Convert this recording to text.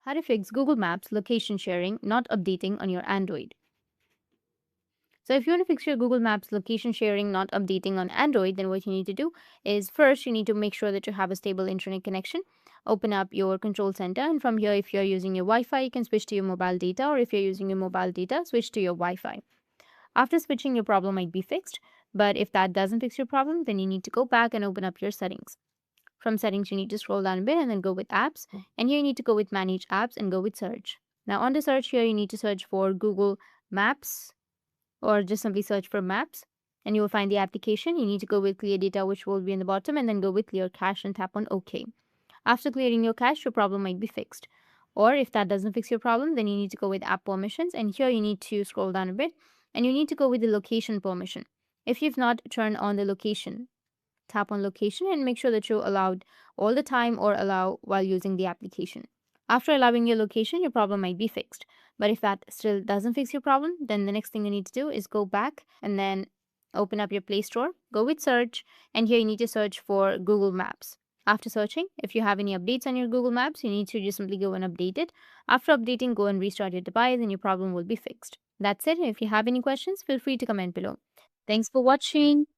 How to fix Google Maps location sharing not updating on your Android. So if you want to fix your Google Maps location sharing not updating on Android, then what you need to do is first you need to make sure that you have a stable internet connection. Open up your control center, and from here, if you're using your Wi-Fi, you can switch to your mobile data, or if you're using your mobile data, switch to your Wi-Fi. After switching, your problem might be fixed. But if that doesn't fix your problem, then you need to go back and open up your settings. From settings, you need to scroll down a bit and then go with apps. And here you need to go with manage apps and go with search. Now on the search here, you need to search for Google Maps or just simply search for maps and you will find the application. You need to go with clear data, which will be in the bottom, and then go with clear cache and tap on OK. After clearing your cache, your problem might be fixed. Or if that doesn't fix your problem, then you need to go with app permissions. And here you need to scroll down a bit and you need to go with the location permission. If you've not turned on the location, tap on location and make sure that you allowed all the time or allow while using the application. After allowing your location, your problem might be fixed. But if that still doesn't fix your problem, then the next thing you need to do is go back and then open up your Play Store, go with search, and here you need to search for Google Maps. After searching, if you have any updates on your Google Maps, you need to just simply go and update it. After updating, go and restart your device and your problem will be fixed. That's it. If you have any questions, feel free to comment below. Thanks for watching.